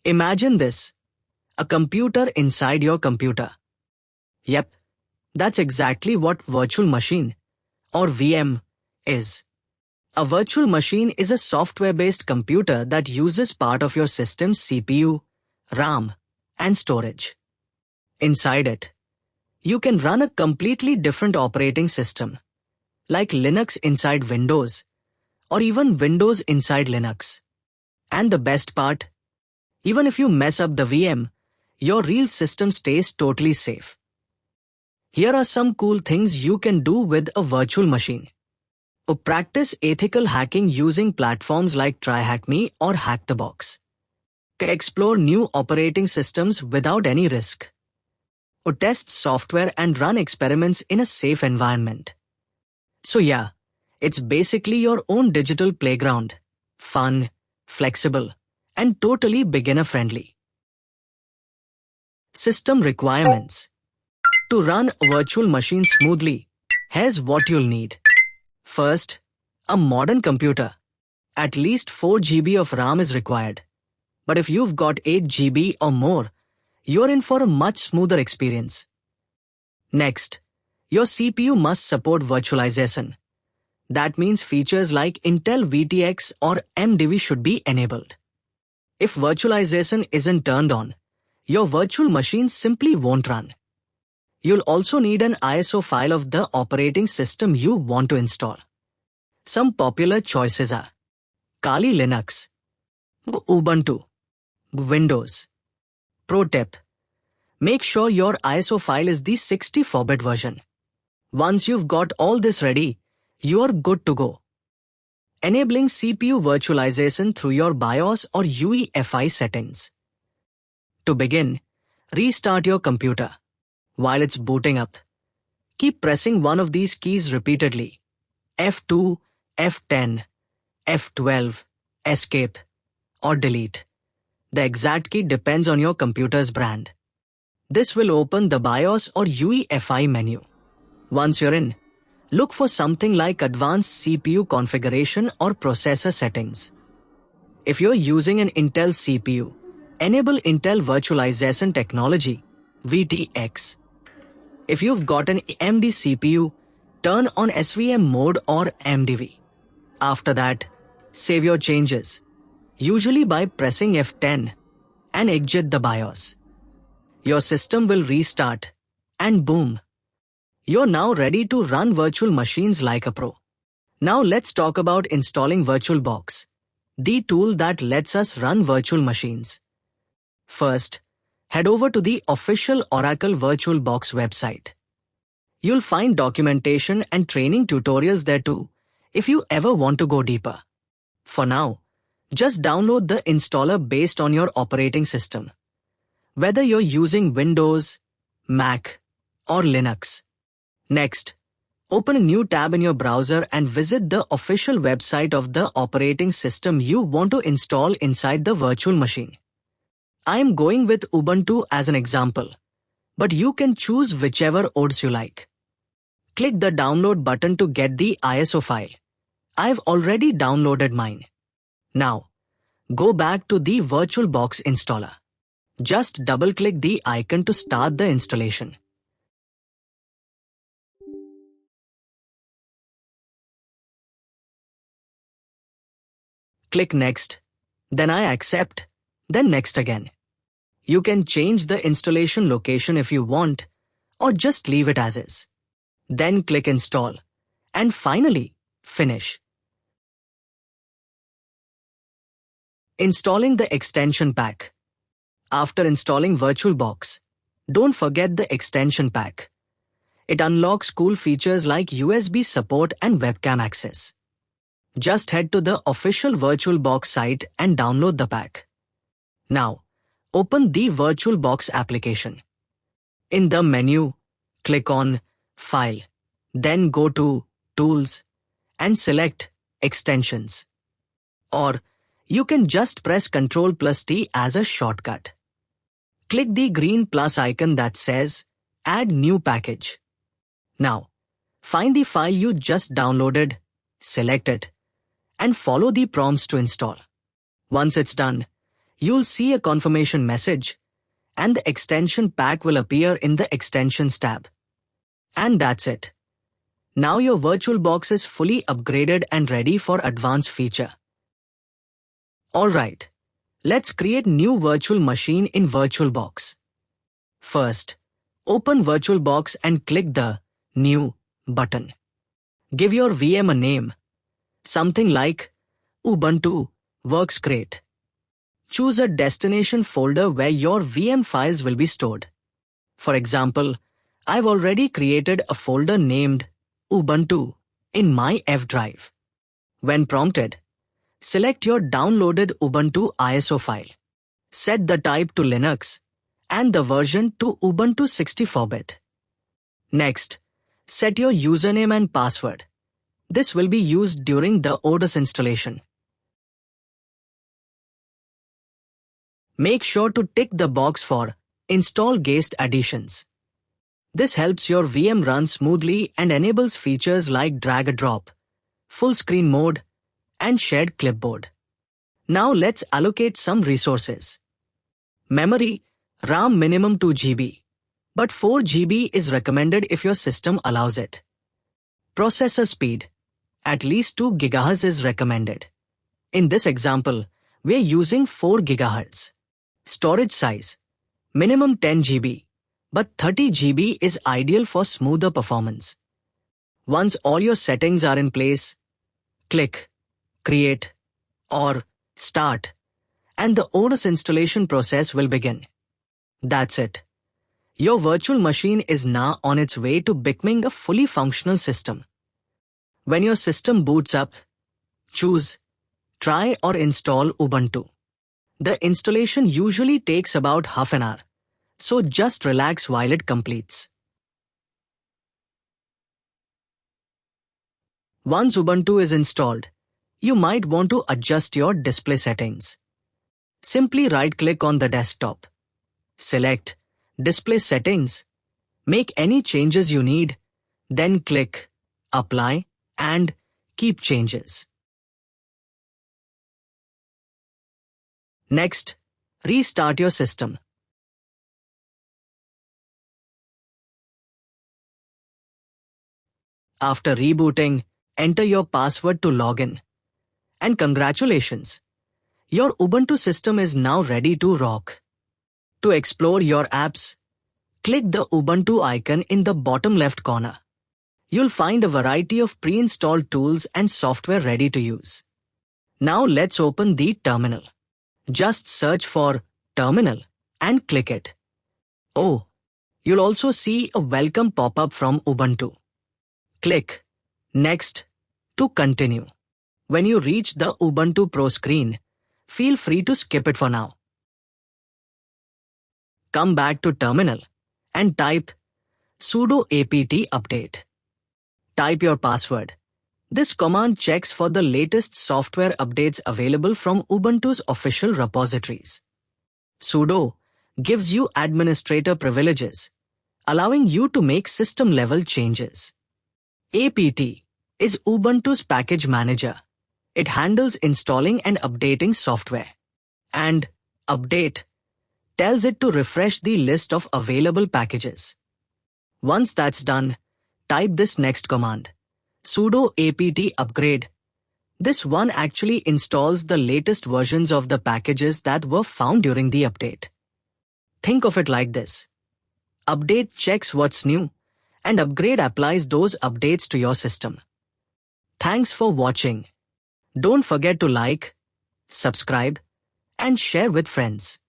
Imagine this, a computer inside your computer. Yep, that's exactly what virtual machine, or VM, is. A virtual machine is a software-based computer that uses part of your system's CPU, RAM, and storage. Inside it, you can run a completely different operating system, like Linux inside Windows, or even Windows inside Linux. And the best part, even if you mess up the VM, your real system stays totally safe. Here are some cool things you can do with a virtual machine. Practice ethical hacking using platforms like TryHackMe or HackTheBox. Explore new operating systems without any risk. Test software and run experiments in a safe environment. So yeah, it's basically your own digital playground. Fun, flexible, and totally beginner-friendly. System requirements. To run a virtual machine smoothly, here's what you'll need. First, a modern computer. At least 4 GB of RAM is required. But if you've got 8 GB or more, you're in for a much smoother experience. Next, your CPU must support virtualization. That means features like Intel VTX or MDV should be enabled. If virtualization isn't turned on, your virtual machine simply won't run. You'll also need an ISO file of the operating system you want to install. Some popular choices are Kali Linux, Ubuntu, Windows. Pro tip: make sure your ISO file is the 64-bit version. Once you've got all this ready, you're good to go. Enabling CPU virtualization through your BIOS or UEFI settings. To begin, restart your computer. While it's booting up, keep pressing one of these keys repeatedly. F2, F10, F12, Escape, or Delete. The exact key depends on your computer's brand. This will open the BIOS or UEFI menu. Once you're in, look for something like Advanced CPU Configuration or Processor Settings. If you're using an Intel CPU, enable Intel Virtualization Technology, VTX. If you've got an AMD CPU, turn on SVM mode or MDV. After that, save your changes, usually by pressing F10, and exit the BIOS. Your system will restart, and boom! You're now ready to run virtual machines like a pro. Now let's talk about installing VirtualBox, the tool that lets us run virtual machines. First, head over to the official Oracle VirtualBox website. You'll find documentation and training tutorials there too, if you ever want to go deeper. For now, just download the installer based on your operating system. Whether you're using Windows, Mac, or Linux. Next, open a new tab in your browser and visit the official website of the operating system you want to install inside the virtual machine. I am going with Ubuntu as an example, but you can choose whichever OS you like. Click the download button to get the ISO file. I've already downloaded mine. Now, go back to the VirtualBox installer. Just double-click the icon to start the installation. Click Next, then I accept, then Next again. You can change the installation location if you want, or just leave it as is. Then click Install, and finally, Finish. Installing the extension pack. After installing VirtualBox, don't forget the extension pack. It unlocks cool features like USB support and webcam access. Just head to the official VirtualBox site and download the pack. Now, open the VirtualBox application. In the menu, click on File, then go to Tools, and select Extensions. Or, you can just press Ctrl+T as a shortcut. Click the green plus icon that says Add New Package. Now, find the file you just downloaded, select it, and follow the prompts to install. Once it's done, You'll see a confirmation message, and the extension pack will appear in the Extensions tab. And that's it. Now your VirtualBox is fully upgraded and ready for advanced feature. Alright, let's create new virtual machine in VirtualBox. First, open VirtualBox and click the New button. Give your VM a name. Something like Ubuntu works great. Choose a destination folder where your VM files will be stored. For example, I've already created a folder named Ubuntu in my F drive. When prompted, select your downloaded Ubuntu ISO file. Set the type to Linux and the version to Ubuntu 64-bit. Next, set your username and password. This will be used during the OS installation. Make sure to tick the box for Install Guest Additions. This helps your VM run smoothly and enables features like drag-and-drop, full screen mode, and shared clipboard. Now let's allocate some resources. Memory, RAM minimum 2 GB, but 4 GB is recommended if your system allows it. Processor speed, at least 2 GHz is recommended. In this example, we are using 4 GHz. Storage size, minimum 10 GB, but 30 GB is ideal for smoother performance. Once all your settings are in place, click Create or Start, and the OS installation process will begin. That's it. Your virtual machine is now on its way to becoming a fully functional system. When your system boots up, choose Try or Install Ubuntu. The installation usually takes about half an hour, so just relax while it completes. Once Ubuntu is installed, you might want to adjust your display settings. Simply right-click on the desktop. Select Display Settings. Make any changes you need, then click Apply and Keep Changes. Next, restart your system. After rebooting, enter your password to log in. And congratulations! Your Ubuntu system is now ready to rock. To explore your apps, click the Ubuntu icon in the bottom left corner. You'll find a variety of pre-installed tools and software ready to use. Now let's open the terminal. Just search for Terminal and click it. Oh, you'll also see a welcome pop-up from Ubuntu. Click Next to continue. When you reach the Ubuntu Pro screen, feel free to skip it for now. Come back to Terminal and type sudo apt update. Type your password. This command checks for the latest software updates available from Ubuntu's official repositories. Sudo gives you administrator privileges, allowing you to make system-level changes. apt is Ubuntu's package manager. It handles installing and updating software. And update tells it to refresh the list of available packages. Once that's done, type this next command, sudo apt upgrade. This one actually installs the latest versions of the packages that were found during the update. Think of it like this. Update checks what's new, and upgrade applies those updates to your system. Thanks for watching. Don't forget to like, subscribe, and share with friends.